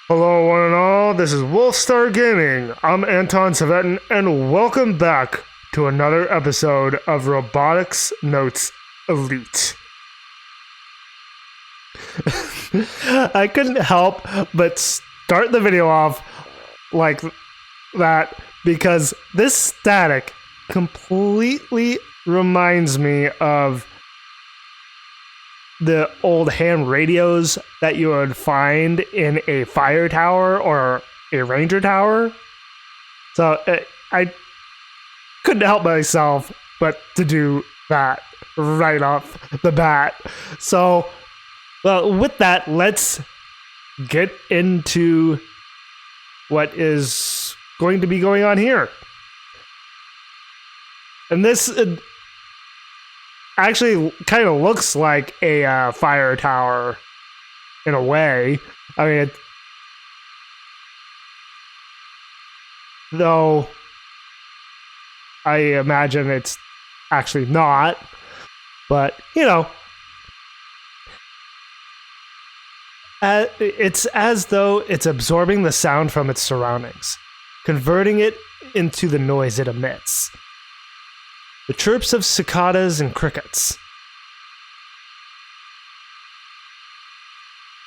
Hello, one and all. This is Wolfstar Gaming. I'm Anton Savetin, and welcome back to another episode of Robotics Notes Elite. I couldn't help but start the video off like that because this static completely reminds me of the old ham radios that you would find in a fire tower or a ranger tower. So I couldn't help myself but to do that right off the bat. So, well, with that, let's get into what is going to be going on here. And this actually kind of looks like a fire tower in a way. I mean, though I imagine it's actually not, but you know, it's as though it's absorbing the sound from its surroundings, converting it into the noise it emits. The chirps of cicadas and crickets.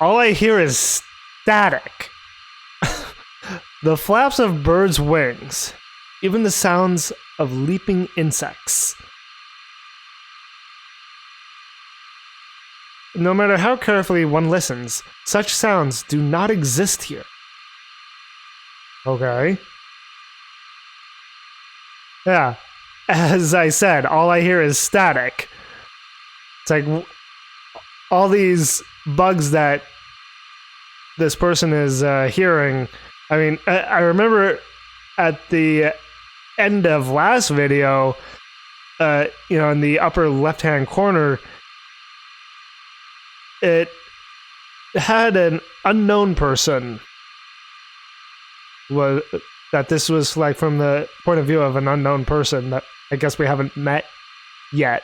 All I hear is static. The flaps of birds' wings. Even the sounds of leaping insects. No matter how carefully one listens, such sounds do not exist here. Okay. Yeah. As I said, all I hear is static. It's like all these bugs that this person is hearing. I mean, I remember at the end of last video, in the upper left-hand corner, it had an unknown person. That this was like from the point of view of an unknown person that I guess we haven't met yet.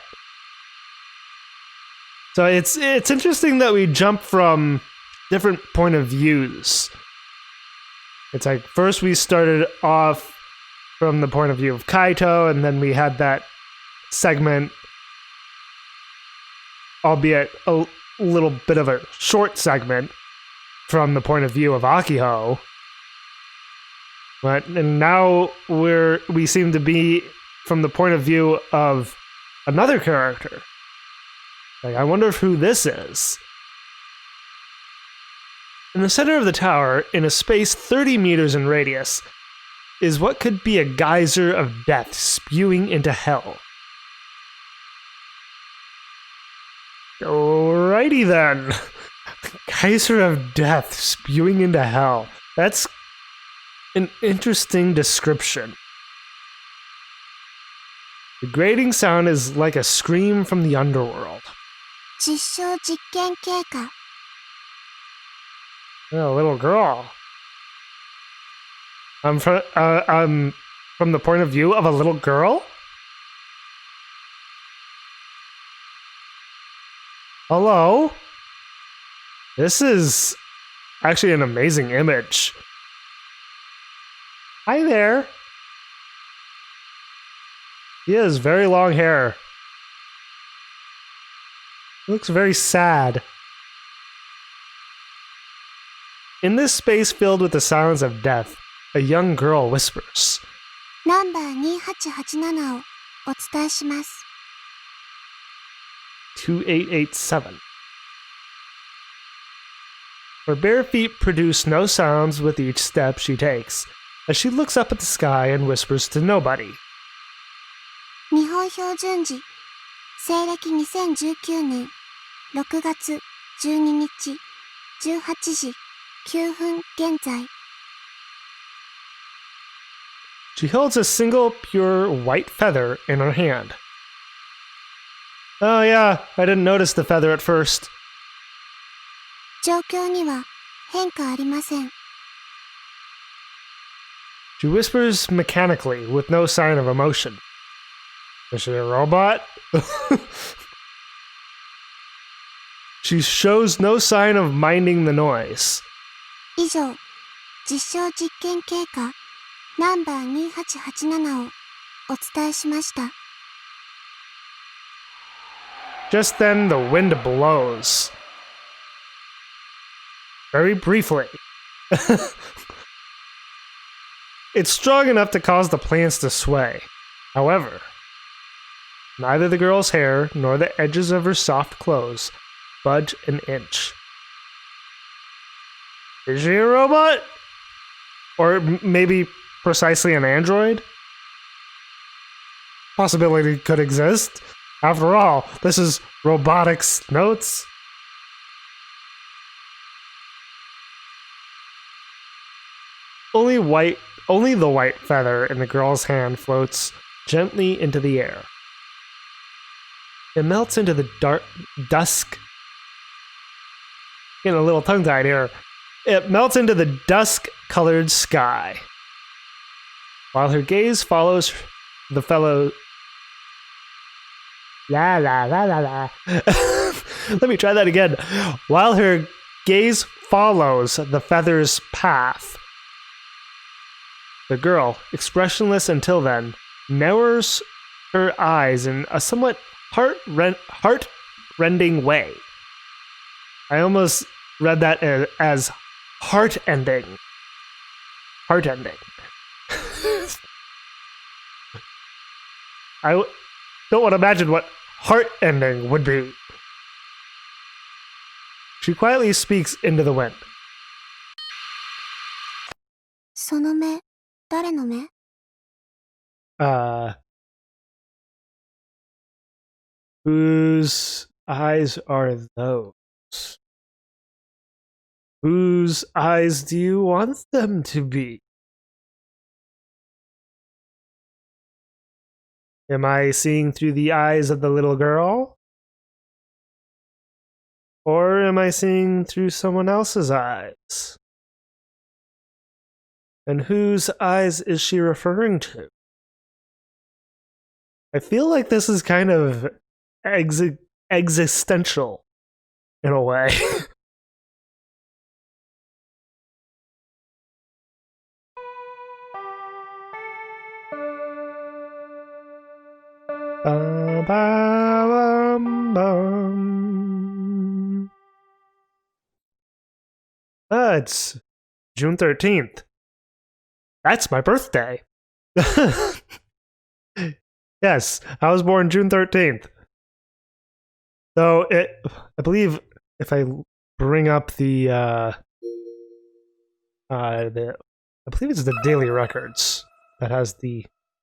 So it's interesting that we jump from different point of views. It's like first we started off from the point of view of Kaito, and then we had that segment, albeit a little bit of a short segment, from the point of view of Akiho. And now we seem to be from the point of view of another character. Like, I wonder who this is. In the center of the tower, in a space 30 meters in radius, is what could be a geyser of death spewing into hell. Alrighty then. Geyser of death spewing into hell. That's an interesting description. The grating sound is like a scream from the underworld. 実証実験経過 Oh, little girl. I'm from the point of view of a little girl? Hello? This is actually an amazing image. Hi there. He has very long hair. He looks very sad. In this space filled with the sounds of death, a young girl whispers. ナンバー2887をお伝えします 2887. Her bare feet produce no sounds with each step she takes, as she looks up at the sky and whispers to nobody. 日本標準時西暦2019年6月12日18時9分現在 She holds a single pure white feather in her hand. Oh yeah, I didn't notice the feather at first. 状況には変化ありません She whispers mechanically with no sign of emotion. Is she a robot? She shows no sign of minding the noise. 以上実証実験経過ナンバー2887をお伝えしました。Just then, the wind blows. Very briefly. It's strong enough to cause the plants to sway. However, neither the girl's hair nor the edges of her soft clothes budge an inch. Is she a robot? Or maybe precisely an android? Possibility could exist. After all, this is Robotics Notes. Only the white feather in the girl's hand floats gently into the air. It melts into the dusk. Getting a little tongue-tied here. It melts into the dusk-colored sky. While her gaze follows the fellow... La la la la la. Let me try that again. While her gaze follows the feather's path, the girl, expressionless until then, narrows her eyes in a somewhat heart-rending way. I almost read that as heart-ending. Heart-ending. I don't want to imagine what heart-ending would be. She quietly speaks into the wind. その目、誰の目? Whose eyes are those? Whose eyes do you want them to be? Am I seeing through the eyes of the little girl? Or am I seeing through someone else's eyes? And whose eyes is she referring to? I feel like this is kind of existential in a way. It's June 13th. That's my birthday. Yes, I was born June 13th. So I believe if I bring up I believe it's the Daily Records that has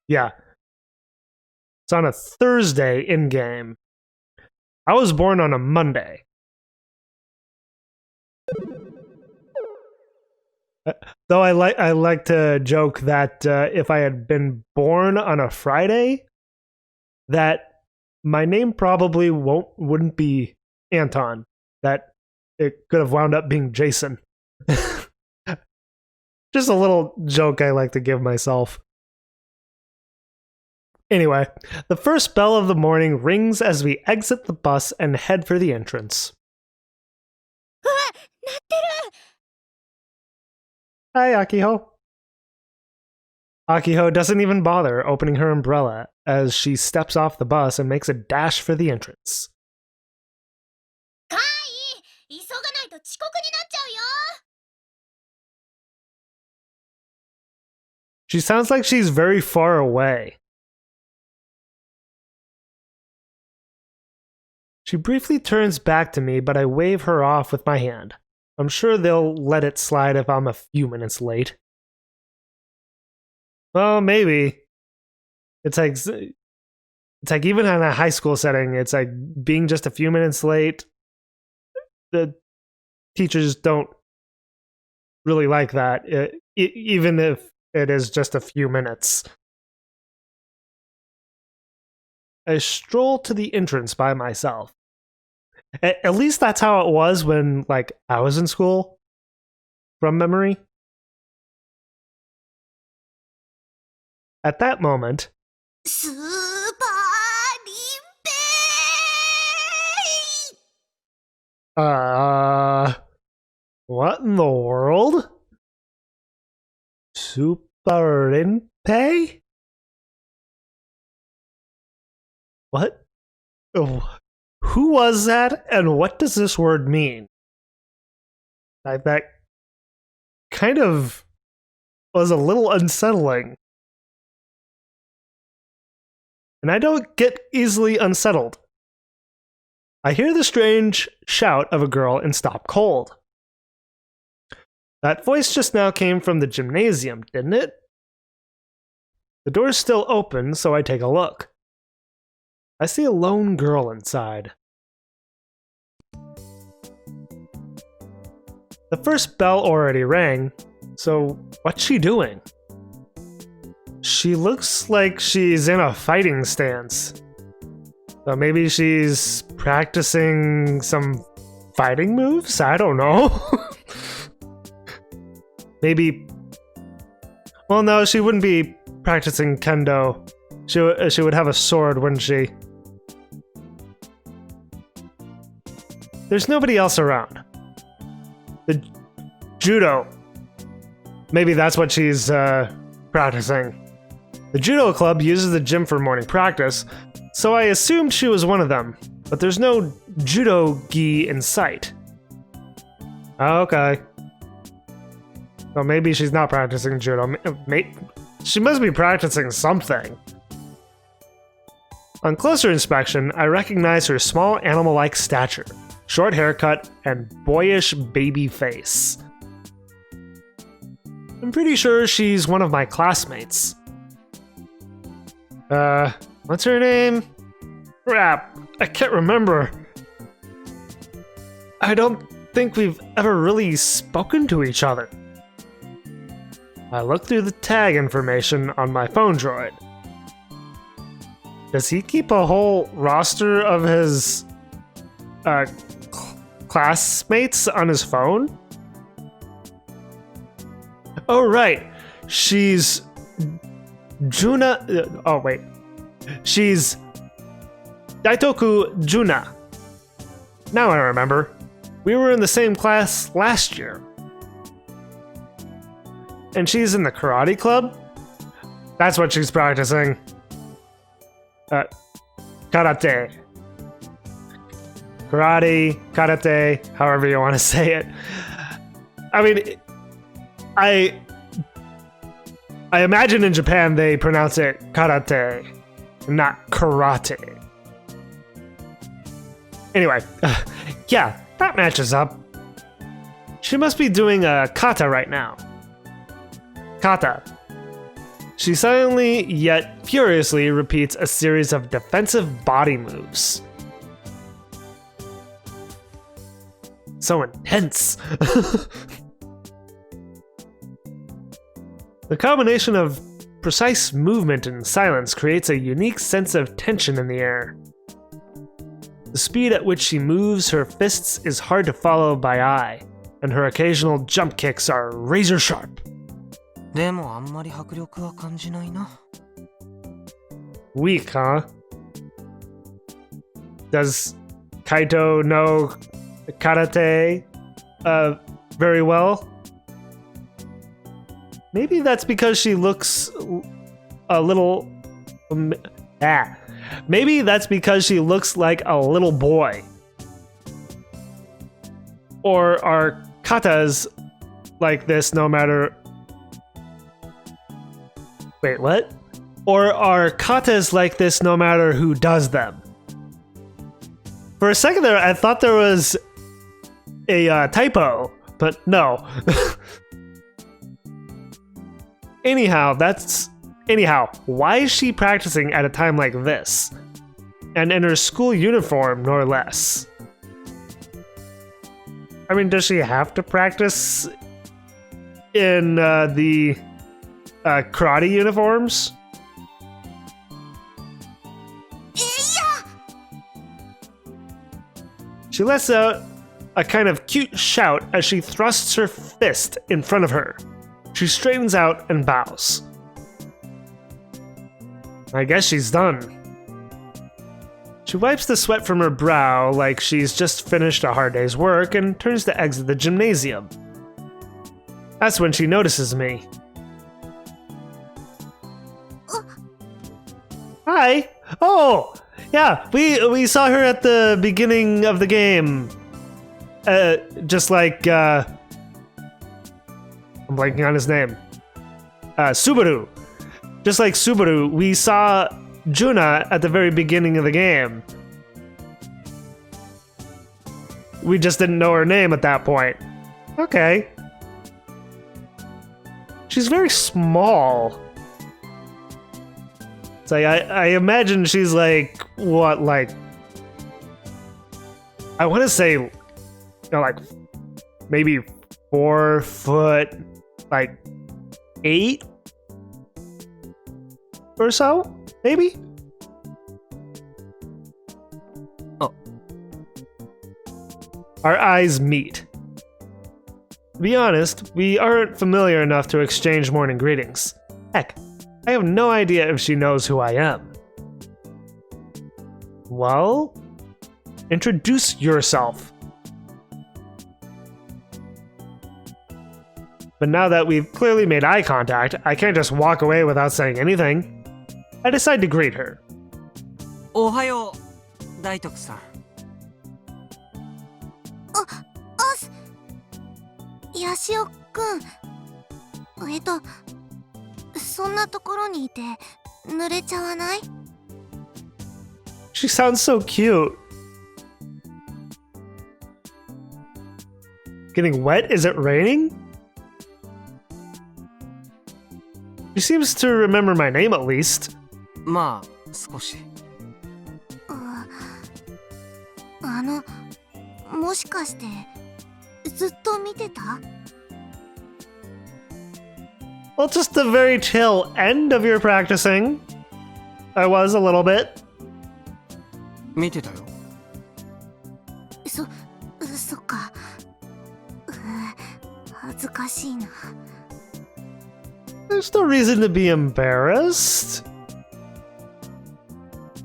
yeah. It's on a Thursday in-game. I was born on a Monday. Though I like to joke that if I had been born on a Friday, that my name probably wouldn't be Anton. That it could have wound up being Jason. Just a little joke I like to give myself. Anyway, the first bell of the morning rings as we exit the bus and head for the entrance. Hi, Akiho. Akiho doesn't even bother opening her umbrella as she steps off the bus and makes a dash for the entrance. She sounds like she's very far away. She briefly turns back to me, but I wave her off with my hand. I'm sure they'll let it slide if I'm a few minutes late. Well, maybe. It's like even in a high school setting, it's like being just a few minutes late. The teachers don't really like that, even if it is just a few minutes. I stroll to the entrance by myself. At least that's how it was when, like, I was in school, from memory. At that moment, what in the world? Superimpe? What? Oh, who was that, and what does this word mean? That kind of was a little unsettling. And I don't get easily unsettled. I hear the strange shout of a girl and stop cold. That voice just now came from the gymnasium, didn't it? The door's still open, so I take a look. I see a lone girl inside. The first bell already rang, so what's she doing? She looks like she's in a fighting stance. So maybe she's practicing some fighting moves? I don't know. Maybe... Well, no, she wouldn't be practicing kendo. She would have a sword, wouldn't she? There's nobody else around. The judo. Maybe that's what she's practicing. The judo club uses the gym for morning practice, so I assumed she was one of them, but there's no judo-gi in sight. Okay. So maybe she's not practicing judo. She must be practicing something. On closer inspection, I recognize her small animal-like stature, short haircut, and boyish baby face. I'm pretty sure she's one of my classmates. What's her name? Crap, I can't remember. I don't think we've ever really spoken to each other. I look through the tag information on my phone droid. Does he keep a whole roster of his classmates on his phone? Oh, right. She's Juna. Oh, wait. She's Daitoku Juna. Now I remember. We were in the same class last year. And she's in the karate club? That's what she's practicing. Karate. Karate, karate, however you want to say it. I mean, I imagine in Japan they pronounce it karate, not karate. Anyway, yeah, that matches up. She must be doing a kata right now. Kata. She silently yet furiously repeats a series of defensive body moves. So intense. The combination of precise movement and silence creates a unique sense of tension in the air. The speed at which she moves her fists is hard to follow by eye, and her occasional jump kicks are razor sharp. Weak, huh? Does Kaito know karate very well? Maybe that's because she looks a little... Maybe that's because she looks like a little boy. Or are katas like this no matter... Wait, what? Or are katas like this no matter who does them? For a second there, I thought there was a typo, but no. Anyhow, why is she practicing at a time like this? And in her school uniform, no less. I mean, does she have to practice in the karate uniforms? She lets out a kind of cute shout as she thrusts her fist in front of her. She straightens out and bows. I guess she's done. She wipes the sweat from her brow like she's just finished a hard day's work and turns to exit the gymnasium. That's when she notices me. Hi. Oh, yeah. We saw her at the beginning of the game. Just like I'm blanking on his name. Subaru. Just like Subaru, we saw Juna at the very beginning of the game. We just didn't know her name at that point. Okay. She's very small. It's like, I imagine she's like, what, like... I want to say, you know, like, maybe 4 foot, like, 8? Or so? Maybe? Oh. Our eyes meet. To be honest, we aren't familiar enough to exchange morning greetings. Heck, I have no idea if she knows who I am. Well, introduce yourself. But now that we've clearly made eye contact, I can't just walk away without saying anything. I decide to greet her. おはよう、大徳さん。ヤシオくん。そんなところにいて濡れちゃわない？ She sounds so cute. Getting wet? Is it raining? She seems to remember my name at least. まあ、少し。もしかしてずっと見てた？ Well, just the very tail end of your practicing. I was a little bit. 見てたよ。そっか。恥ずかしいな。 There's no reason to be embarrassed.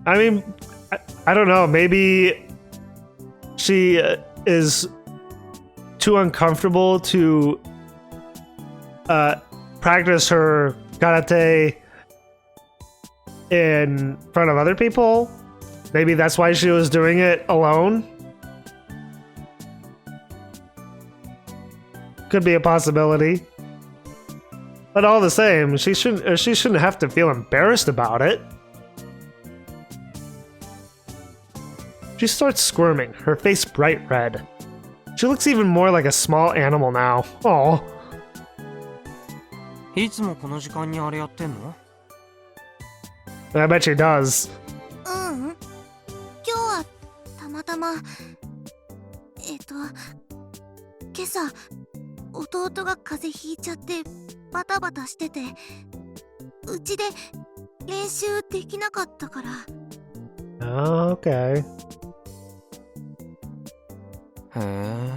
I mean, I don't know, maybe she is too uncomfortable to practice her karate in front of other people. Maybe that's why she was doing it alone. Could be a possibility. But all the same, she shouldn't have to feel embarrassed about it. She starts squirming, her face bright red. She looks even more like a small animal now. Aww. いつもこの時間にあれやってんの？ I bet she does. 今日はたまたま今朝弟が風邪ひいちゃってバタバタしててうちで練習できなかったから。 Oh, okay. へえ。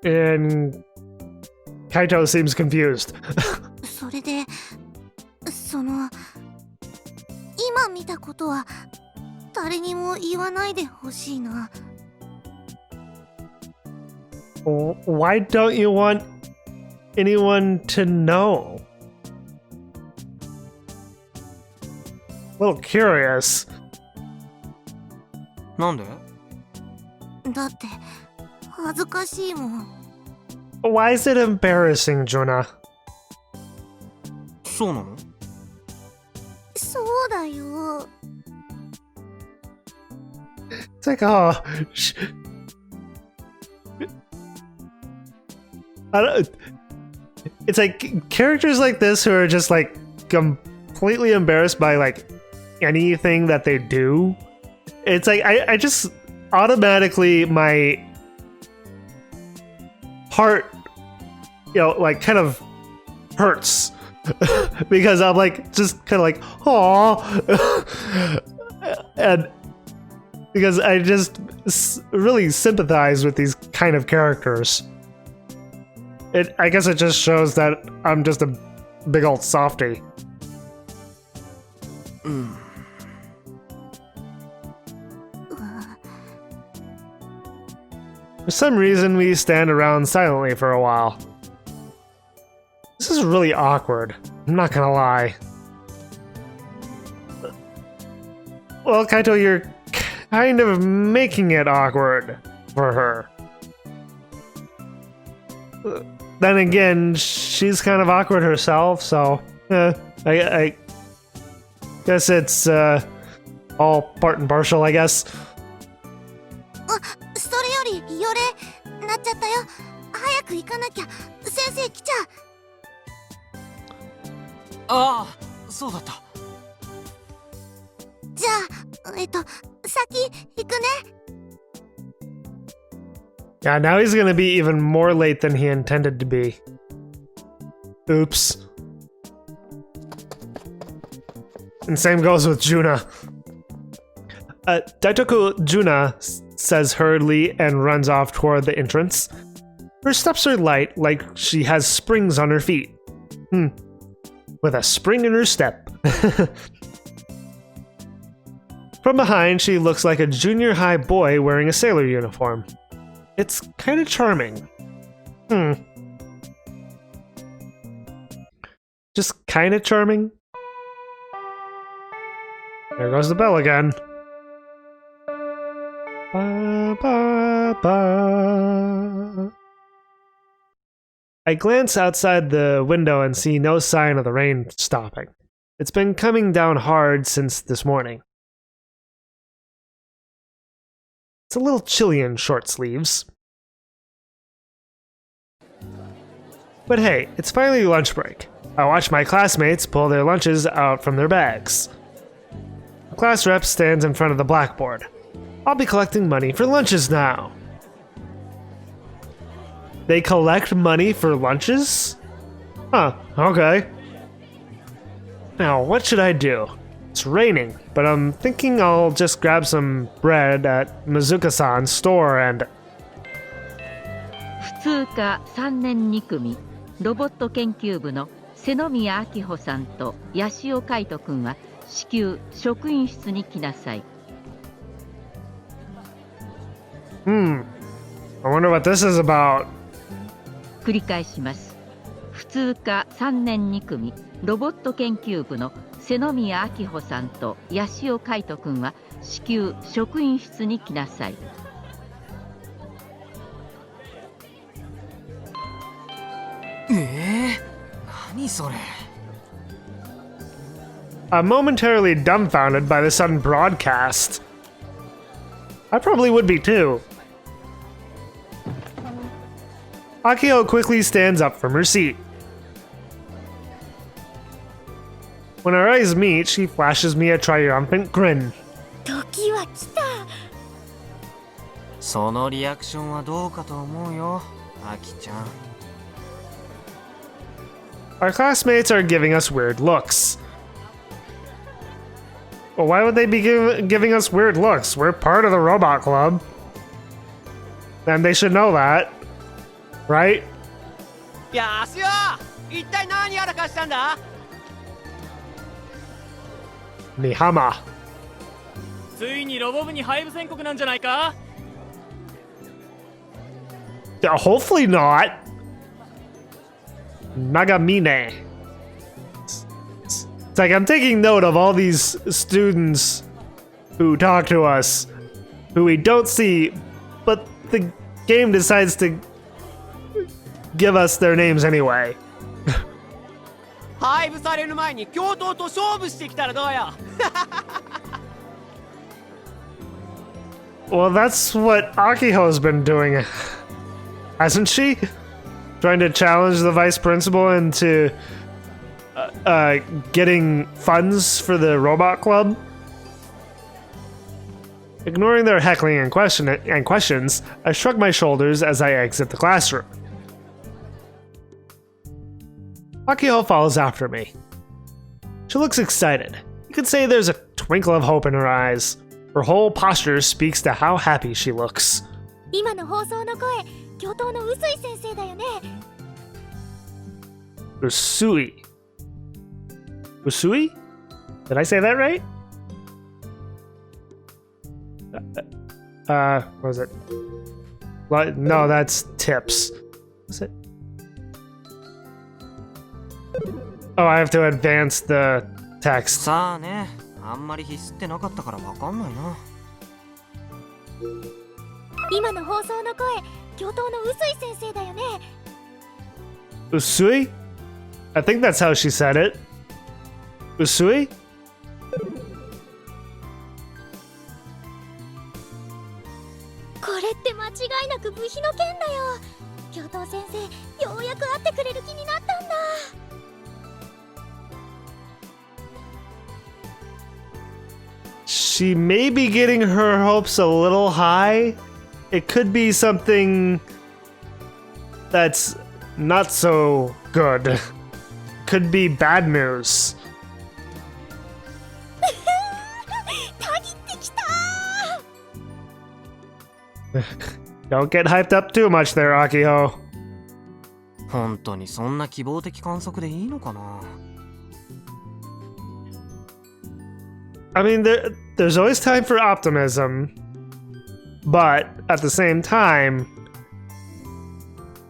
And Kaito seems confused. それで今見たことは誰にも言わないでほしいな。 Why don't you want anyone to know? A little curious. なんで？だって恥ずかしいもん。 Why is it embarrassing, Jonah? そうなの？そうだよ。 It's like, oh, I don't, it's like characters like this who are just like completely embarrassed by like anything that they do. It's like I just automatically my heart, you know, like kind of hurts because I'm like just kind of like, aw, and because I just really sympathize with these kind of characters. I guess it just shows that I'm just a big old softie. For some reason, we stand around silently for a while. This is really awkward. I'm not gonna lie. Well, Kaito, you're kind of making it awkward for her. Then again, she's kind of awkward herself, so I guess it's all part and partial, I guess. それより、よれ、なっちゃったよ。早く行かなきゃ。先生来ちゃう。ああ、そうだった。じゃあ、先行くね。Yeah, now he's gonna be even more late than he intended to be. Oops. And same goes with Juna. Daitoku Juna says hurriedly and runs off toward the entrance. Her steps are light, like she has springs on her feet. With a spring in her step. From behind, she looks like a junior high boy wearing a sailor uniform. It's kind of charming. Just kind of charming. There goes the bell again. Ba, ba, ba. I glance outside the window and see no sign of the rain stopping. It's been coming down hard since this morning. It's a little chilly in short sleeves. But hey, it's finally lunch break. I watch my classmates pull their lunches out from their bags. The class rep stands in front of the blackboard. I'll be collecting money for lunches now. They collect money for lunches? Huh, okay. Now, what should I do? It's raining, but I'm thinking I'll just grab some bread at Mizuka-san's store and... 普通科3年2組ロボット研究部の瀬宮明穂さんと八代海斗君は至急職員室に来なさい。I wonder what this is about. 繰り返します。普通科3年2組ロボット研究部の瀬宮明穂さんと八代海斗君は至急職員室に来なさい。何それ。I'm momentarily dumbfounded by the sudden broadcast. I probably would be too. Akiho quickly stands up from her seat. When our eyes meet, she flashes me a triumphant grin. 時は来た。そのリアクションはどうかと思うよ、アキちゃん。Our classmates are giving us weird looks. Well, why would they be giving us weird looks? We're part of the robot club. And they should know that. Right? やすよ、一体何やらかしたんだ。Nihama. ついにロボ部に配布宣告なんじゃないか。 Hopefully not. Nagamine. It's like I'm taking note of all these students who talk to us, who we don't see, but the game decides to give us their names anyway. 配布される前に教頭と勝負してきたらどうよ。Well, that's what Akiho's been doing, hasn't she? Trying to challenge the vice principal into getting funds for the robot club. Ignoring their heckling and questions, I shrug my shoulders as I exit the classroom. Akiho follows after me. She looks excited. You could say there's a twinkle of hope in her eyes. Her whole posture speaks to how happy she looks. 今の放送の声、教頭の臼井先生だよね。Usui. Usui? Did I say that right? What was it? No, that's tips. What's it? Oh, I have to advance the text. さあね、あんまり必須ってなかったからわかんないな。今の放送の声、教頭の臼井先生だよね。Usui? I think that's how she said it. Usui? これって間違いなく部費の件だよ。教頭先生、ようやく会ってくれる気になったんだ。She may be getting her hopes a little high. It could be something that's not so good. Could be bad news. たぎってきた。 Don't get hyped up too much there, Akiho. 本当にそんな希望的観測でいいのかな。I mean, there's always time for optimism, but at the same time,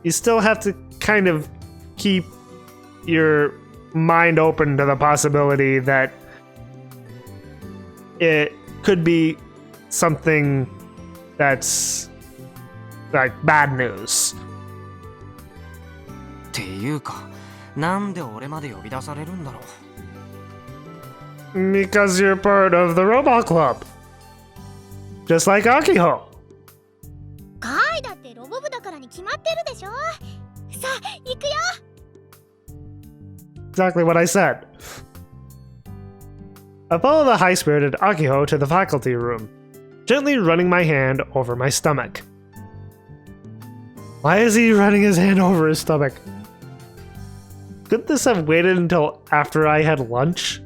you still have to kind of keep your mind open to the possibility that it could be something that's like bad news. っていうか、なんで俺まで呼び出されるんだろう。Because you're part of the Robot Club. Just like Akiho. カイだってロボ部だからに決まってるでしょ。さあ、行くよ。 Exactly what I said. I follow the high-spirited Akiho to the faculty room, gently running my hand over my stomach. Why is he running his hand over his stomach? Couldn't this have waited until after I had lunch?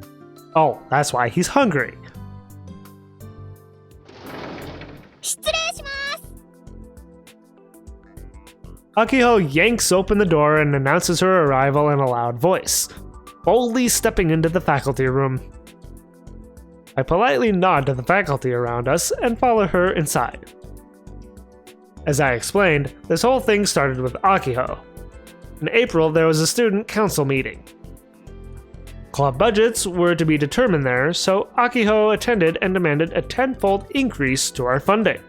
Oh, that's why he's hungry. 失礼します。 Akiho yanks open the door and announces her arrival in a loud voice, boldly stepping into the faculty room. I politely nod to the faculty around us and follow her inside. As I explained, this whole thing started with Akiho. In April, there was a student council meeting. Club budgets were to be determined there, so Akiho attended and demanded a tenfold increase to our funding.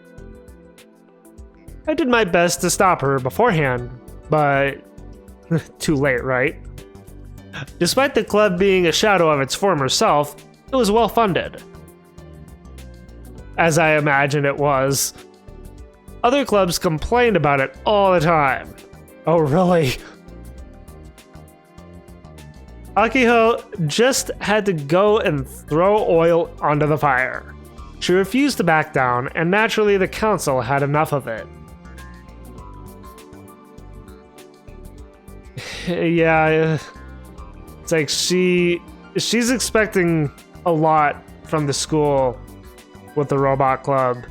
I did my best to stop her beforehand, but too late, right? Despite the club being a shadow of its former self, it was well funded. As I imagined it was. Other clubs complained about it all the time. Oh, really? Akiho just had to go and throw oil onto the fire. She refused to back down, and naturally the council had enough of it. Yeah, it's like she's expecting a lot from the school with the robot club.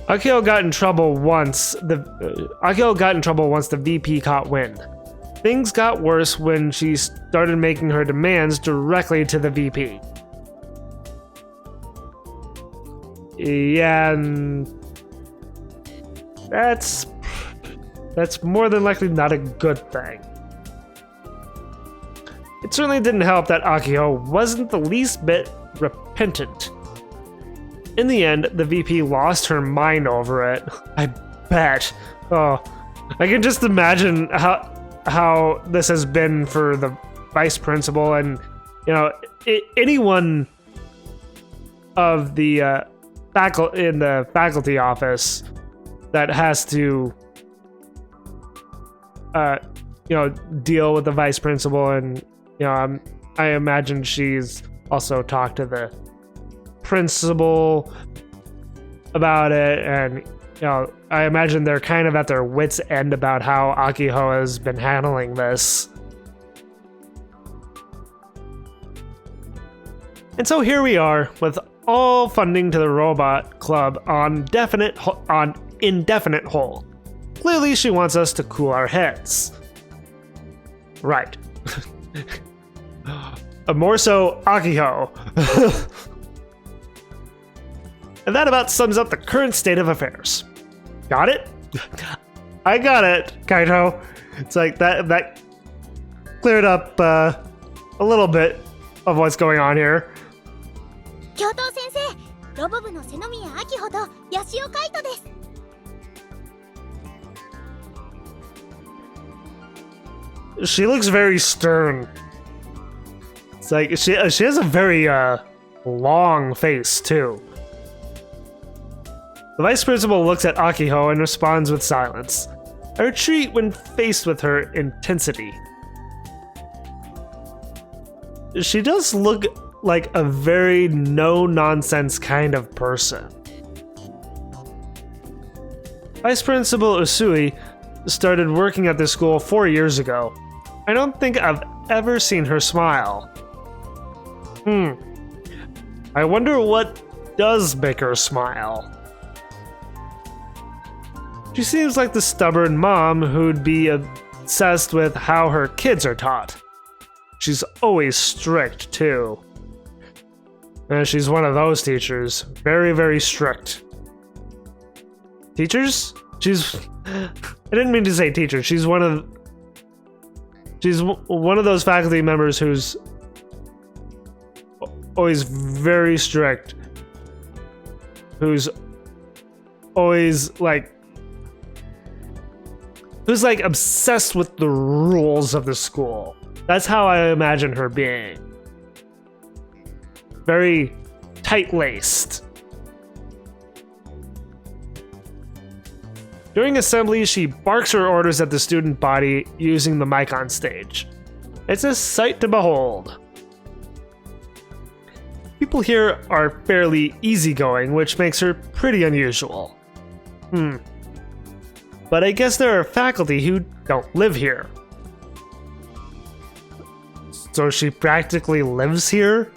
Akiho got in trouble once the VP caught wind. Things got worse when she started making her demands directly to the VP. Yeah, and that's more than likely not a good thing. It certainly didn't help that Akiho wasn't the least bit repentant. In the end, the VP lost her mind over it. I bet. Oh, I can just imagine how this has been for the vice principal and, you know, anyone of the in the faculty office that has to, you know, deal with the vice principal. And, you know, I imagine she's also talked to the principal about it, and you know, I imagine they're kind of at their wits' end about how Akiho has been handling this. And so here we are with all funding to the robot club on indefinite hold. Clearly she wants us to cool our heads. Right. A moreso Akiho. And that about sums up the current state of affairs. Got it? I got it, Kaito. It's like that cleared up a little bit of what's going on here. 教頭先生、ロボ部の瀬宮明穂と八潮海斗です。She looks very stern. It's like she has a very long face too. The vice principal looks at Akiho and responds with silence. I retreat when faced with her intensity. She does look like a very no-nonsense kind of person. Vice Principal Usui started working at this school 4 years ago. I don't think I've ever seen her smile. I wonder what does make her smile. She seems like the stubborn mom who'd be obsessed with how her kids are taught. She's always strict, too. And she's one of those teachers. Very, very strict. Teachers? I didn't mean to say teacher. She's one of those faculty members who's always very strict. Who's always who's obsessed with the rules of the school. That's how I imagine her being. Very tight-laced. During assembly, she barks her orders at the student body using the mic on stage. It's a sight to behold. People here are fairly easygoing, which makes her pretty unusual. But I guess there are faculty who don't live here. So she practically lives here?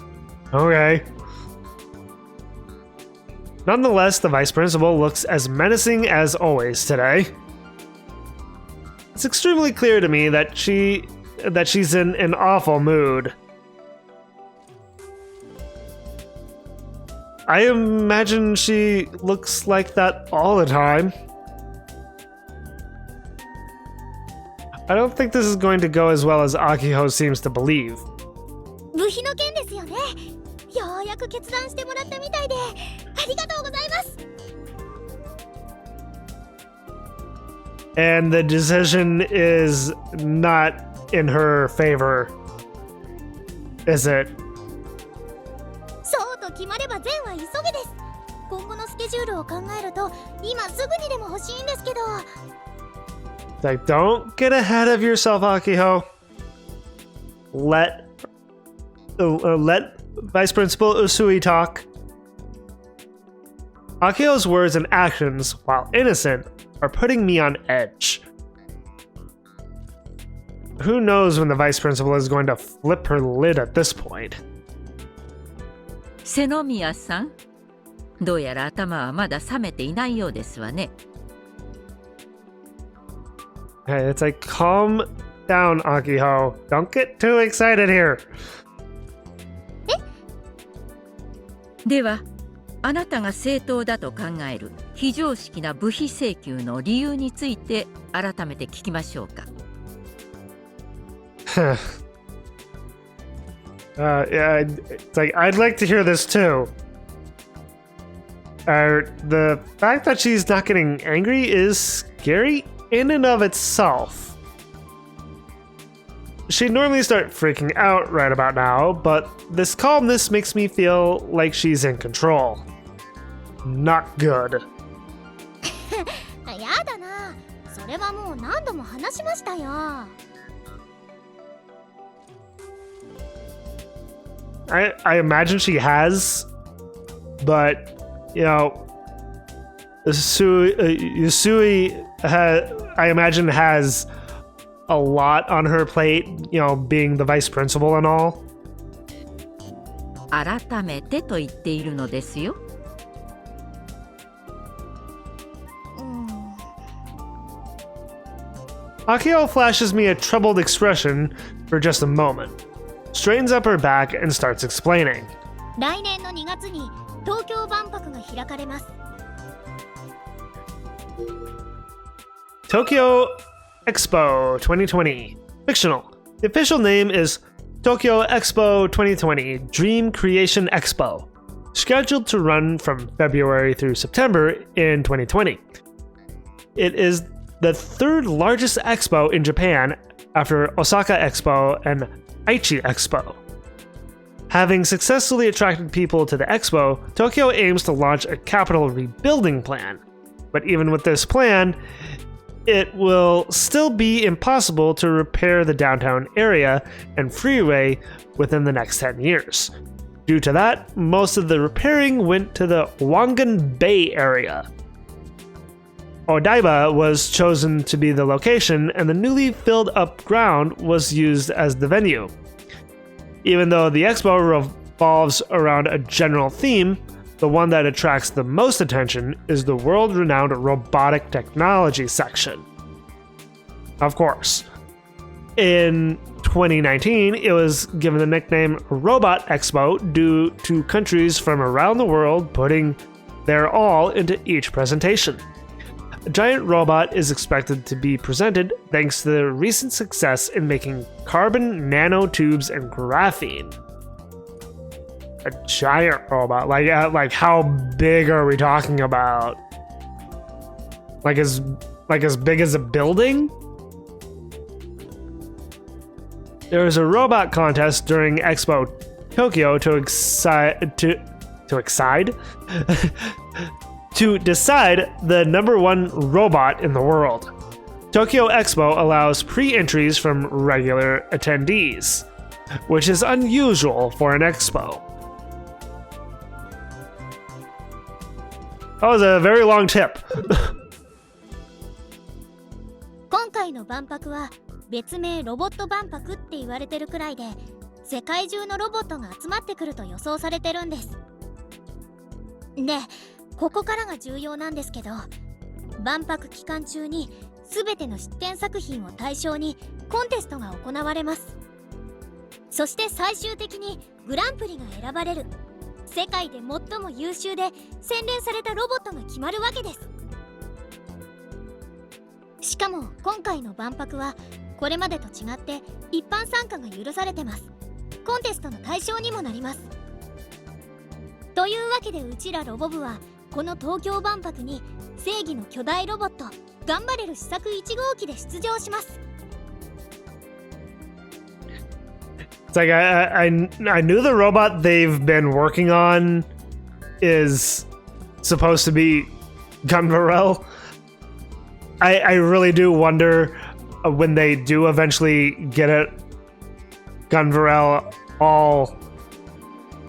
Okay. Nonetheless, the vice principal looks as menacing as always today. It's extremely clear to me that she's in an awful mood. I imagine she looks like that all the time. I don't think this is going to go as well as Akiho seems to believe. 部費の件ですよね。ようやく決断してもらったみたいで、ありがとうございます。And the decision is not in her favor, is it? そうと決まれば善は急げです。今後のスケジュールを考えると、今すぐにでも欲しいんですけど。Don't get ahead of yourself, Akiho. Let Vice Principal Usui talk. Akiho's words and actions, while innocent, are putting me on edge. Who knows when the Vice Principal is going to flip her lid at this point? 瀬宮さん、どうやら頭はまだ冷めていないようですわね。Hey, it's like, calm down, Akiho. Don't get too excited here. では、あなたが正当だと考える非常識な部費請求の理由について改めて聞きましょうか。Yeah, it's like, I'd like to hear this too. The fact that she's not getting angry is scary in and of itself. She'd normally start freaking out right about now, but this calmness makes me feel like she's in control. Not good. やだな。それはもう何度も話しましたよ。I imagine she has, but you know, Usui I imagine has a lot on her plate, you know, being the vice principal and all. 改めてと言っているのですよ。Akiho flashes me a troubled expression for just a moment, straightens up her back and starts explaining. 来年の2月に東京万博が開かれます。Tokyo Expo 2020. Fictional. The official name is Tokyo Expo 2020 Dream Creation Expo, scheduled to run from February through September in 2020. It is the third largest expo in Japan after Osaka Expo and Aichi Expo. Having successfully attracted people to the expo, Tokyo aims to launch a capital rebuilding plan. But even with this plan, it will still be impossible to repair the downtown area and freeway within the next 10 years. Due to that, most of the repairing went to the Wangan Bay area. Odaiba was chosen to be the location, and the newly filled up ground was used as the venue. Even though the expo revolves around a general theme, the one that attracts the most attention is the world-renowned robotic technology section. Of course. In 2019, it was given the nickname Robot Expo due to countries from around the world putting their all into each presentation. A giant robot is expected to be presented thanks to the recent success in making carbon nanotubes and graphene. A giant robot? Like how big are we talking about? Like as big as a building? There was a robot contest during Expo Tokyo to decide the number one robot in the world. Tokyo Expo allows pre-entries from regular attendees, which is unusual for an expo. That was a very long tip. 今回の万博は別名ロボット万博って言われてるくらいで、世界中のロボットが集まってくると予想されてるんです。で、ここからが重要なんですけど、万博期間中に全ての出展作品を対象にコンテストが行われます。そして最終的にグランプリが選ばれる、世界で最も優秀で洗練されたロボットが決まるわけです。しかも今回の万博はこれまでと違って一般参加が許されてます。コンテストの対象にもなります。というわけでうちらロボ部はこの東京万博に正義の巨大ロボット頑張れる試作1号機で出場します。 It's like I knew the robot they've been working on is supposed to be Gunvarel. I really do wonder when they do eventually get it Gunvarel all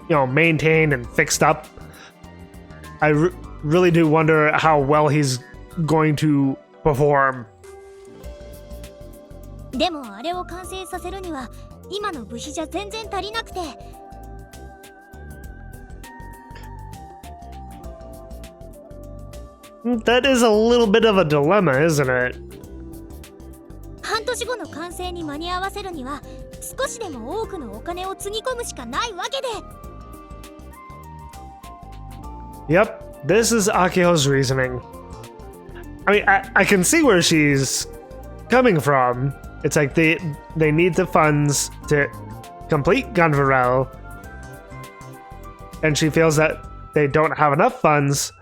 maintained and fixed up. I really do wonder how well he's going to perform. でもあれを完成させるには今の部品じゃ全然足りなくて。That is a little bit of a dilemma, isn't it? 半年後の完成に間に合わせるには少しでも多くのお金をつぎ込むしかないわけで。Yep, this is Akiho's reasoning. I mean, I can see where she's coming from. It's like they need the funds to complete Gunvarel, and she feels that they don't have enough funds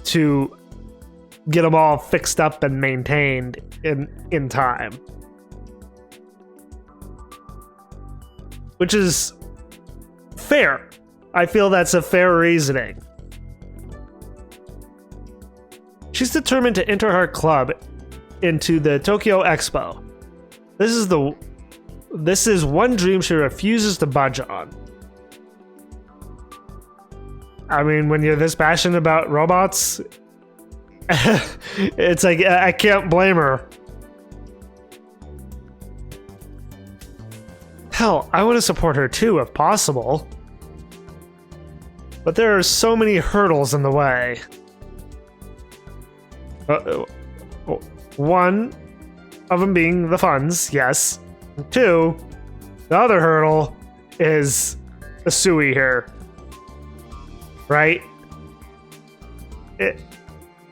to get them all fixed up and maintained in time. Which is fair. I feel that's a fair reasoning. She's determined to enter her club into the Tokyo Expo. This is one dream she refuses to budge on. I mean, when you're this passionate about robots, it's like I can't blame her. Hell, I want to support her too if possible. But there are so many hurdles in the way. One of them being the funds, yes. Two, the other hurdle is the Sui here. Right?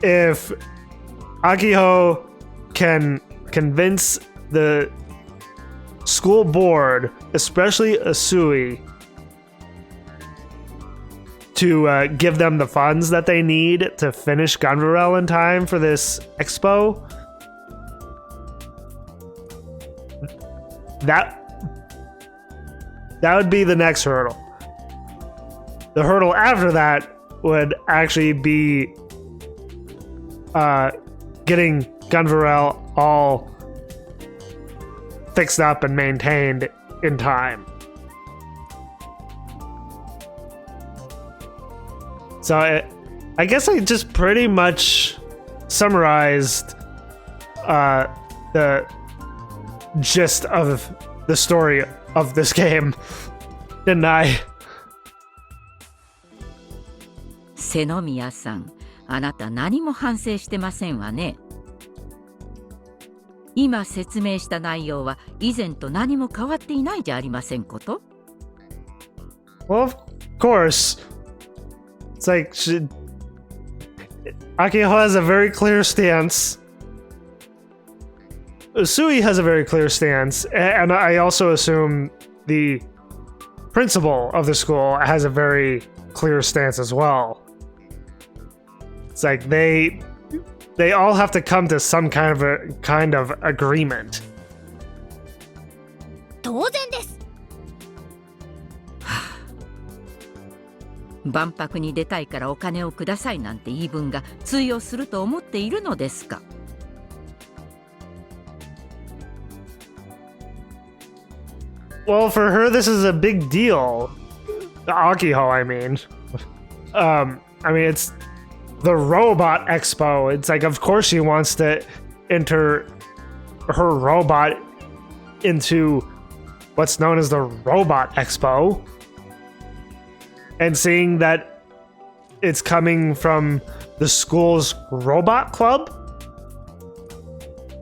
If Akiho can convince the school board, especially Asui, to give them the funds that they need to finish Gunvarel in time for this expo. That would be the next hurdle. The hurdle after that would actually be getting Gunvarel all fixed up and maintained in time. So I guess I just pretty much summarized the gist of the story of this game, didn't I? 瀬宮さん、あなた何も反省してませんわね。今説明した内容は以前と何も変わっていないじゃありませんこと。Well, of course. It's like Akiho has a very clear stance. Usui has a very clear stance, and I also assume the principal of the school has a very clear stance as well. It's like they all have to come to some kind of agreement. 当然です。万博に出たいからお金をくださいなんて言い分が通用すると思っているのですか。Well, for her, this is a big deal. Akiho, I mean. I mean, it's the Robot Expo. It's like, of course she wants to enter her robot into what's known as the Robot Expo. And seeing that it's coming from the school's robot club,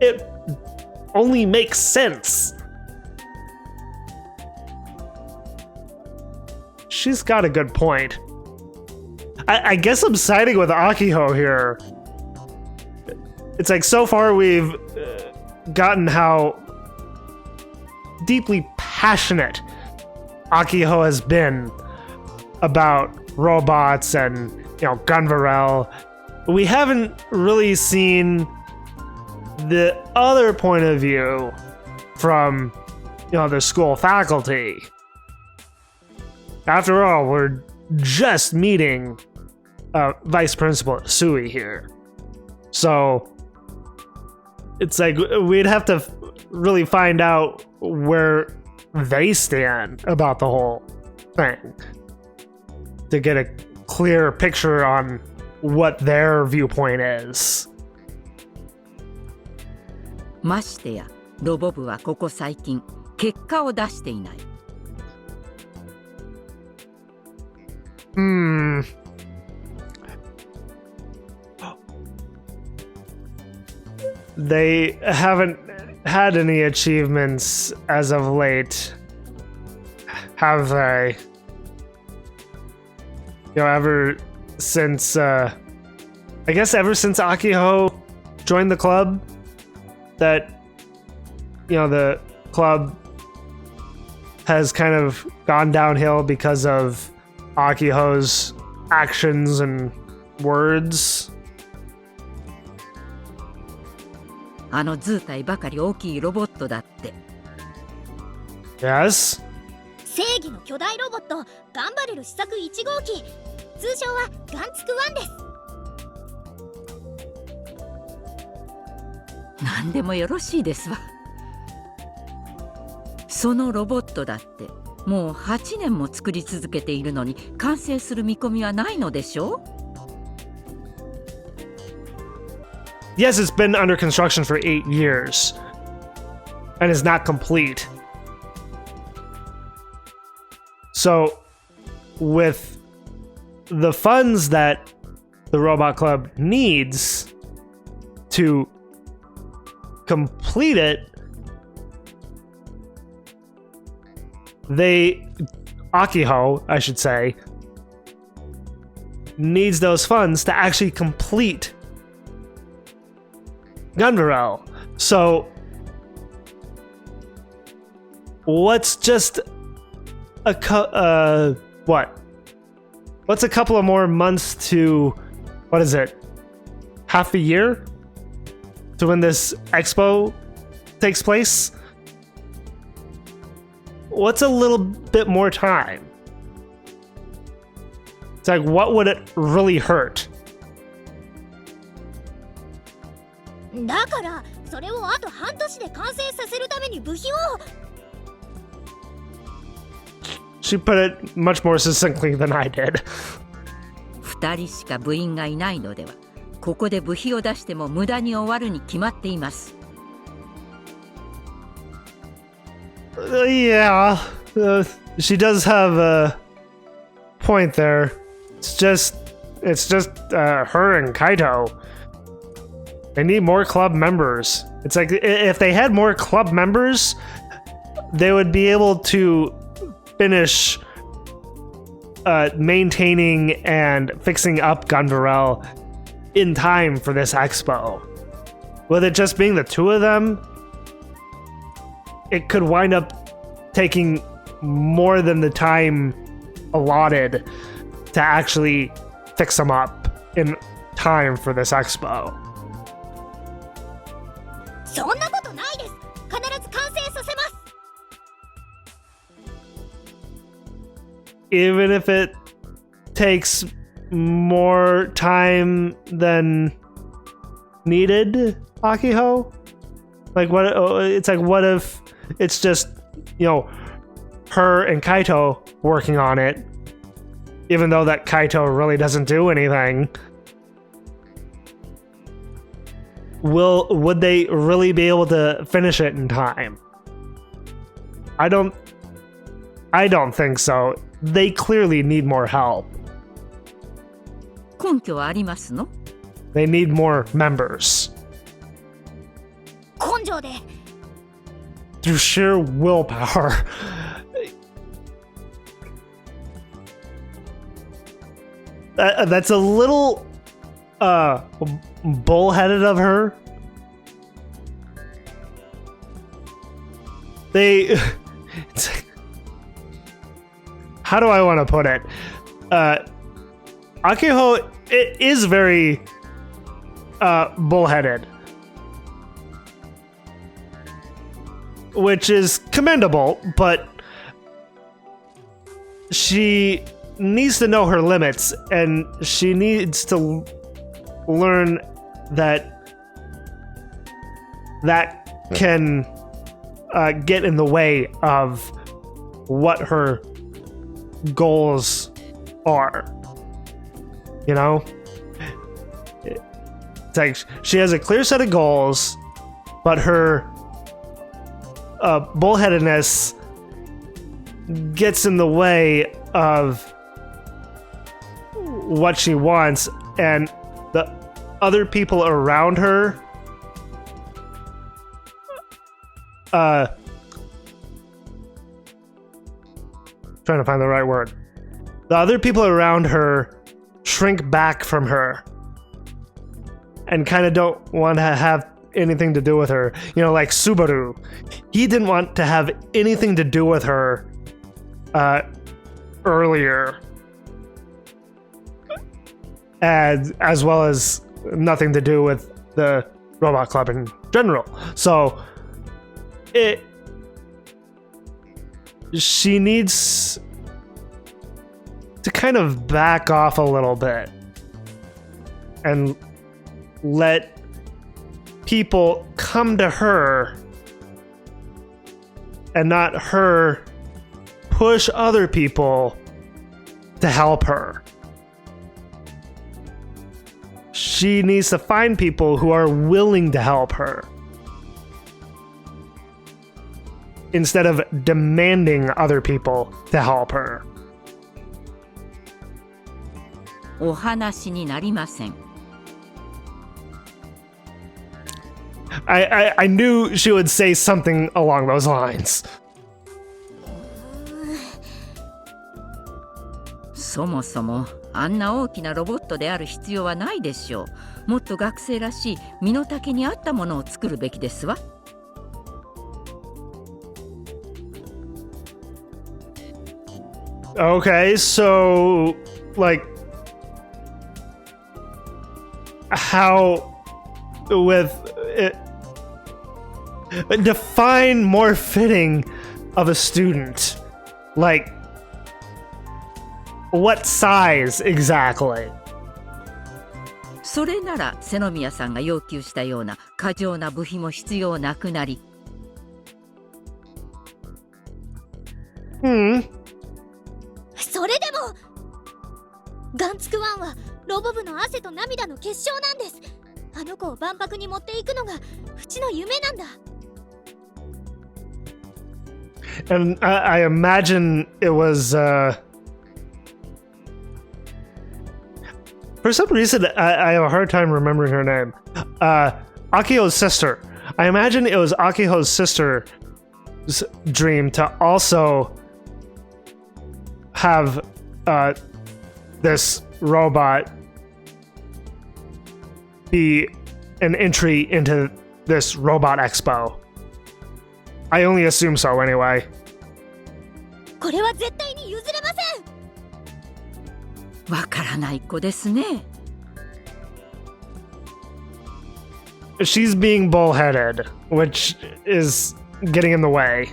it only makes sense. She's got a good point. I guess I'm siding with Akiho here. It's like, so far we've gotten how deeply passionate Akiho has been about robots and, you know, Gunvarel. We haven't really seen the other point of view from, you know, the school faculty. After all, we're just meeting Vice Principal Sui here. So it's like we'd have to really find out where they stand about the whole thing to get a clear picture on what their viewpoint is. ましてやロボ部はここ最近結果を出していない。They haven't had any achievements as of late, have they? You know, ever since, I guess ever since Akiho joined the club, that, you know, the club has kind of gone downhill because of Akiho's actions and words. あの図体ばかり大きいロボットだって。Yes? 正義の巨大ロボットガンバレル試作1号機、通称はガンツク1です。何でもよろしいですわ。そのロボットだってもう8年も作り続けているのに完成する見込みはないのでしょう。Yes, it's been under construction for 8 years and is not complete. So, with the funds that the Robot Club needs to complete it, Akiho, I should say, needs those funds to actually complete Gunvarel. So what's just what? What's a couple of more months to, what is it? Half a year to when this expo takes place? What's a little bit more time? It's like, what would it really hurt? だからそれをあと半年で完成させるために部品を She put it much more succinctly than I did. 2人しか部員がいないのでは、ここで部費を出しても無駄に終わるに決まっています。Yeah, she does have a point there. It's just her and Kaito. They need more club members. It's like, if they had more club members, they would be able to finish maintaining and fixing up Gunvarel in time for this expo. With it just being the two of them, it could wind up taking more than the time allotted to actually fix them up in time for this expo. そんなことないです。必ず完成させます。 Even if it takes more time than needed, Akiho? Like, what? It's like, what if it's just, you know, her and Kaito working on it, even though that Kaito really doesn't do anything? Would they really be able to finish it in time? I don't think so. They clearly need more help. 根拠はありますの? They need more members. 根性で Through sheer willpower. That's a little bullheaded of her. It's like, how do I want to put it? Akiho is very bullheaded, which is commendable, but she needs to know her limits, and she needs to learn that can get in the way of what her goals are. You know? It's like she has a clear set of goals, but her bullheadedness gets in the way of what she wants, and the other people around her trying to find the right word. The other people around her shrink back from her and kind of don't want to have anything to do with her. You know, like Subaru. He didn't want to have anything to do with her earlier. As well as nothing to do with the Robot Club in general. So she needs to kind of back off a little bit and let people come to her and not her push other people to help her. She needs to find people who are willing to help her instead of demanding other people to help her. お話になりません。I knew she would say something along those lines. そもそもあんな大きなロボットである必要はないでしょう。もっと学生らしい身の丈に合ったものを作るべきですわ。Okay, so, like, how with it, define more fitting of a student, like, what size exactly? それなら瀬宮さんが要求したような過剰な部品も必要なくなり、それでもガンツクワンはロボ部の汗と涙の結晶なんです。あの子を万博に持っていくのがうちの夢なんだ。 And I imagine it was, for some reason, I have a hard time remembering her name. Akiho's sister. I imagine it was Akiho's sister's dream to also have this robot be an entry into this robot expo. I only assume so anyway. これは絶対に譲れません。わからない子ですね。She's being bullheaded, which is getting in the way.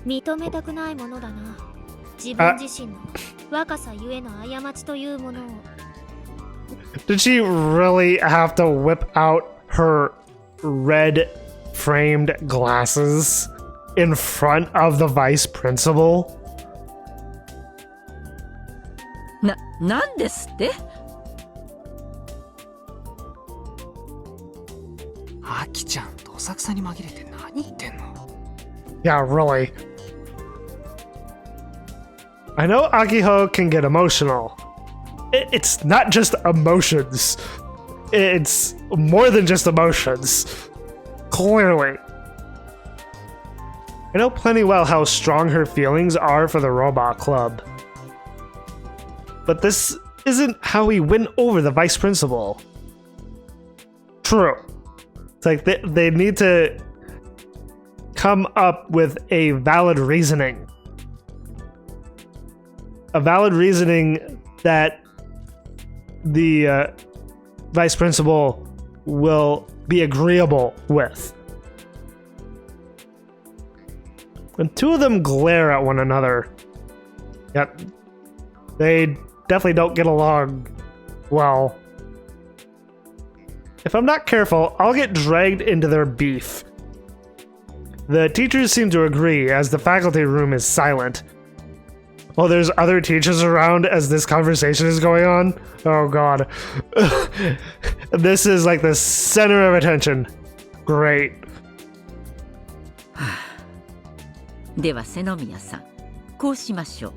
認めたくないものだな。自分自身の若さゆえの過ちというものを。 Did she really have to whip out her red framed glasses in front of the vice principal? なんですって？アキちゃん、どさくさに紛れて何言ってんの？ Yeah, really. I know Akiho can get emotional. It's not just emotions. It's more than just emotions. Clearly. I know plenty well how strong her feelings are for the robot club. But this isn't how we win over the vice principal. True. It's like they need to come up with a valid reasoning. A valid reasoning that the vice principal will be agreeable with. When two of them glare at one another, yep, they definitely don't get along well. If I'm not careful, I'll get dragged into their beef. The teachers seem to agree, as the faculty room is silent. Oh, there's other teachers around as this conversation is going on? Oh god. This is like the center of attention. Great. では瀬宮さん、こうしましょう。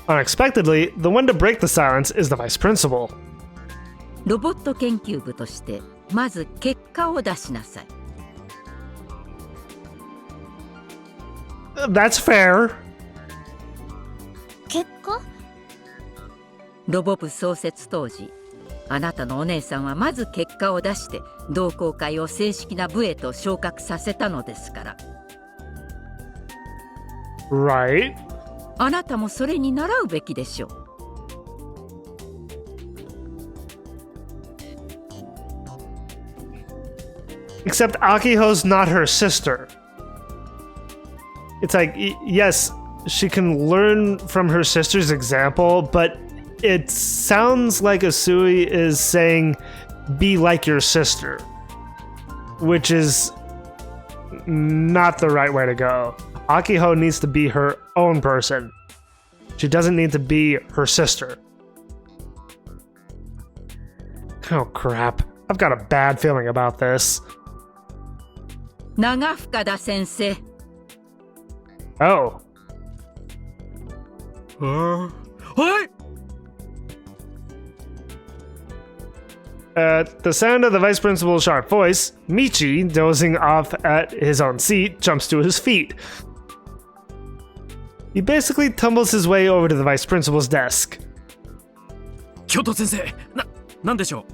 Unexpectedly, the one to break the silence is the vice principal. ロボット研究部としてまず結果を出しなさい。 That's fair. 結果？ロボ部創設当時、あなたのお姉さんはまず結果を出して同好会を正式な部へと昇格させたのですから。 Right. あなたもそれに習うべきでしょう。 Except Akiho's not her sister. It's like, yes, she can learn from her sister's example, but it sounds like Asui is saying, be like your sister, which is not the right way to go. Akiho needs to be her own person. She doesn't need to be her sister. Oh crap. I've got a bad feeling about this. 長深田先生。 Oh. はい。 At the sound of the vice principal's sharp voice, Michi, dozing off at his own seat, jumps to his feet. He basically tumbles his way over to the vice principal's desk. 京都先生、なんでしょう。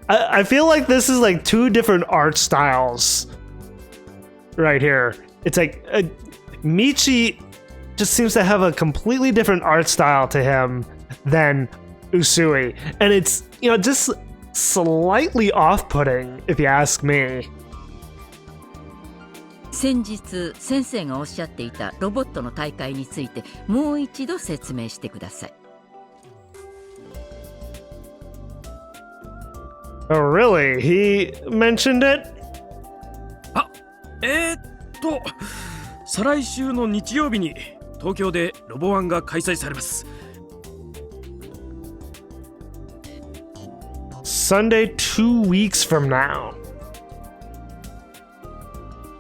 I feel like this is like two different art styles right here. It's like Michi just seems to have a completely different art style to him than Usui. And it's, you know, just slightly off-putting, if you ask me. 先日先生がおっしゃっていたロボットの大会についてもう一度説明してください。Oh, really? He mentioned it? 再来週の日曜日に東京でロボワンが開催されます。Sunday 2 weeks from now.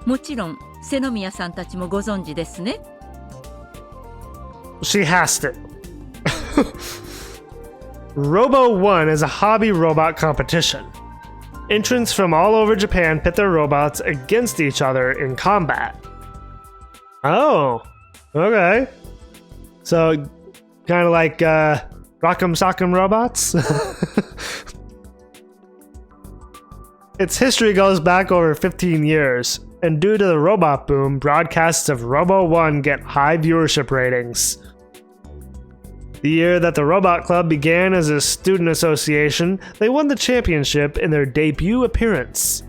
もちろん瀬宮さんたちもご存知ですね。She has to. Robo 1 is a hobby robot competition. Entrants from all over Japan pit their robots against each other in combat. Oh, okay. So, kind of like Rock'em Sock'em Robots? Its history goes back over 15 years, and due to the robot boom, broadcasts of Robo 1 get high viewership ratings. The year that the Robot Club began as a student association, they won the championship in their debut appearance.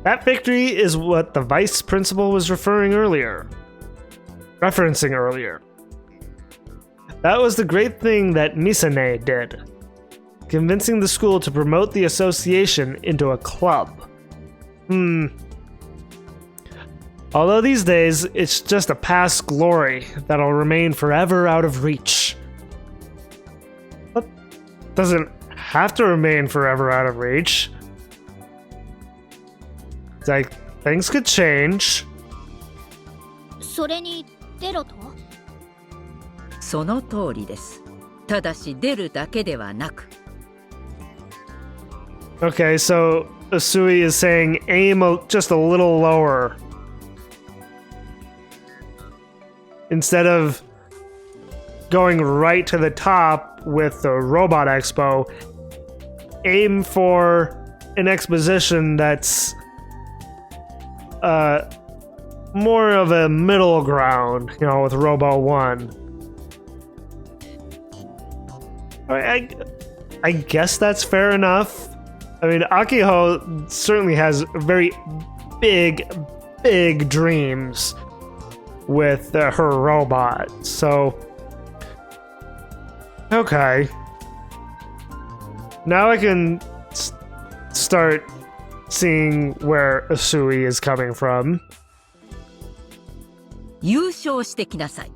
That victory is what the vice principal was referencing earlier. That was the great thing that Misane did, convincing the school to promote the association into a club. Although these days, it's just a past glory that'll remain forever out of reach. But doesn't have to remain forever out of reach. It's like, things could change. それに出ろと？その通りです。ただし出るだけではなく。Okay, so Usui is saying aim just a little lower. Instead of going right to the top with the Robot Expo, aim for an exposition that's more of a middle ground, you know, with Robo 1. I guess that's fair enough. I mean, Akiho certainly has very big dreams with her robot, so okay. Now I can start seeing where Usui is coming from. 優勝してきなさい。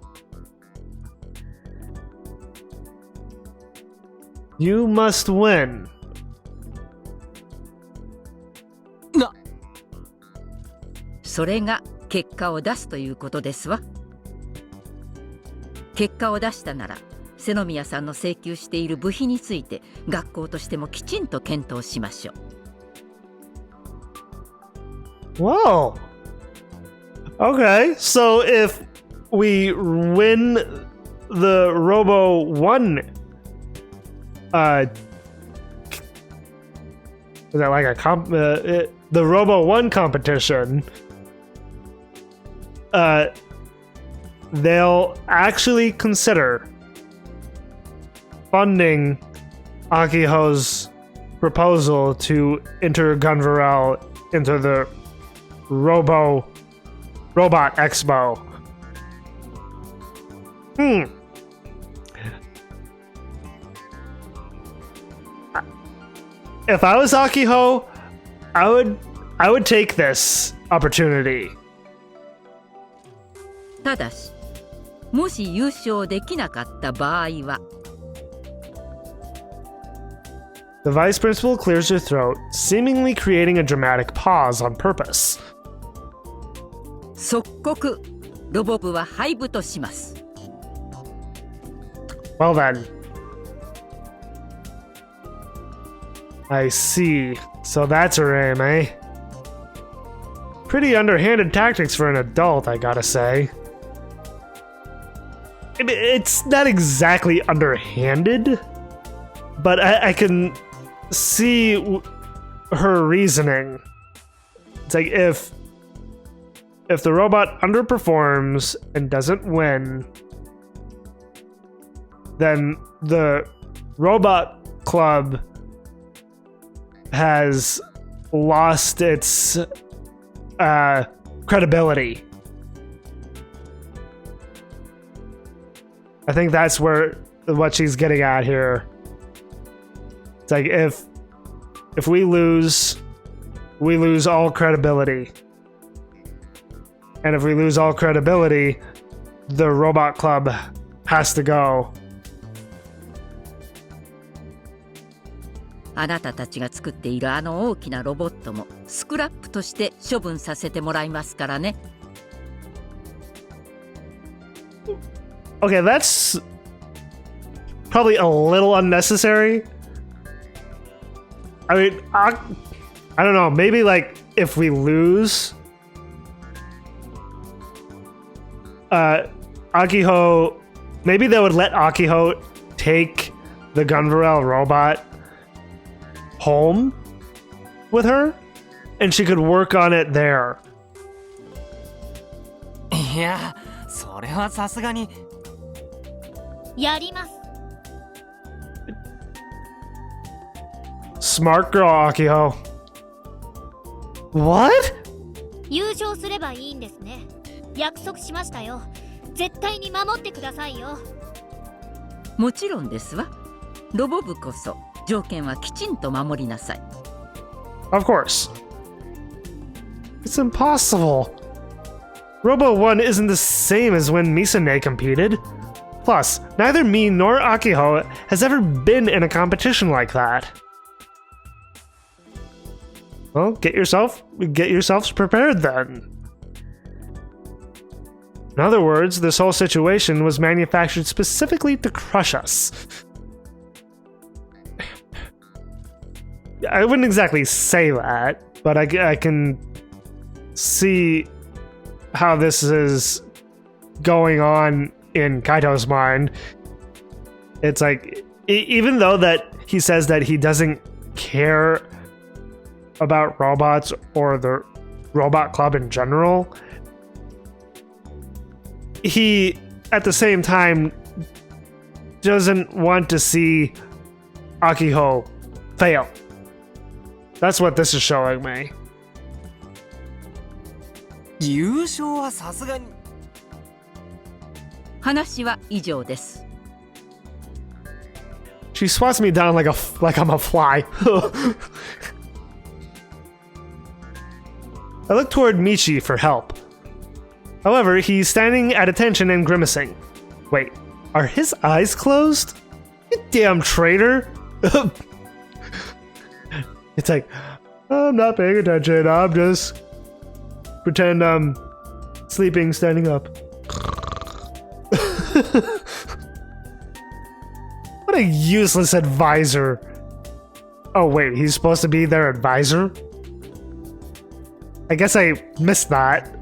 You must win. それが結果を出すということですわ。結果を出したなら瀬宮さんの請求している部費について学校としてもきちんと検討しましょう。 Whoa. Okay, so if we win the Robo 1 is that like a the Robo 1 competition, they'll actually consider funding Akiho's proposal to enter Gunvarel into the Robot Expo. If I was Akiho, I would take this opportunity. ただし、もし優勝できなかった場合は、The vice principal clears her throat, seemingly creating a dramatic pause on purpose. 即刻ロボ部は廃部とします。Well then. I see. So that's her aim, eh? Pretty underhanded tactics for an adult, I gotta say. It's not exactly underhanded, but I can see her reasoning. It's like if the robot underperforms and doesn't win, then the robot club has lost its credibility. I think that's what she's getting at here. It's like if we lose all credibility. And if we lose all credibility, the robot club has to go. あなたたちが作っているあの大きなロボットもスクラップとして処分させてもらいますからね。Okay, that's probably a little unnecessary. I mean, I don't know. Maybe like if we lose, Akiho, maybe they would let Akiho take the Gunvarel robot home with her, and she could work on it there. いや、それはさすがに。やります。 Smart girl, Akiho. What? 優勝すればいいんですね。約束しましたよ。絶対に守ってくださいよ。もちろんですわ。ロボ部こそ条件はきちんと守りなさい。Of course. It's impossible. Robo 1 isn't the same as when Misane competed. Plus, neither me nor Akiho has ever been in a competition like that. Well, get yourselves prepared then. In other words, this whole situation was manufactured specifically to crush us. I wouldn't exactly say that, but I can see how this is going on in Kaito's mind. It's like, even though that he says that he doesn't care about robots or the robot club in general, he, at the same time, doesn't want to see Akiho fail. That's what this is showing me. 優勝はさすがに。話は以上です。She swats me down like I'm a fly. I look toward Michi for help. However, he's standing at attention and grimacing. Wait, are his eyes closed? You damn traitor! It's like, I'm not paying attention, I'm just pretend I'm sleeping standing up. What a useless advisor. Oh wait, he's supposed to be their advisor? I guess I missed that.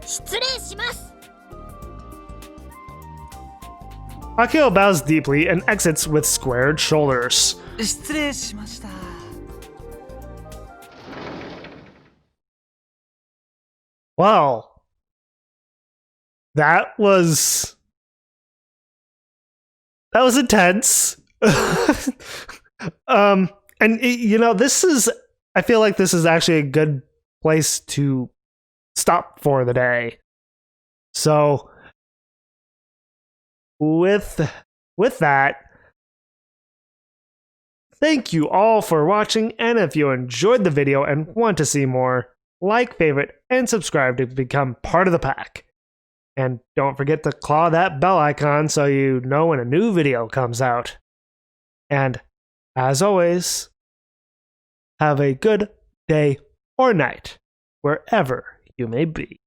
失礼します。 Akiho bows deeply and exits with squared shoulders. 失礼しました。Wow. That was intense. And you know, I feel like this is actually a good place to stop for the day. So with that, thank you all for watching, and if you enjoyed the video and want to see more, like, favorite, and subscribe to become part of the pack. And don't forget to claw that bell icon so you know when a new video comes out. And as always, have a good day or night, wherever you may be.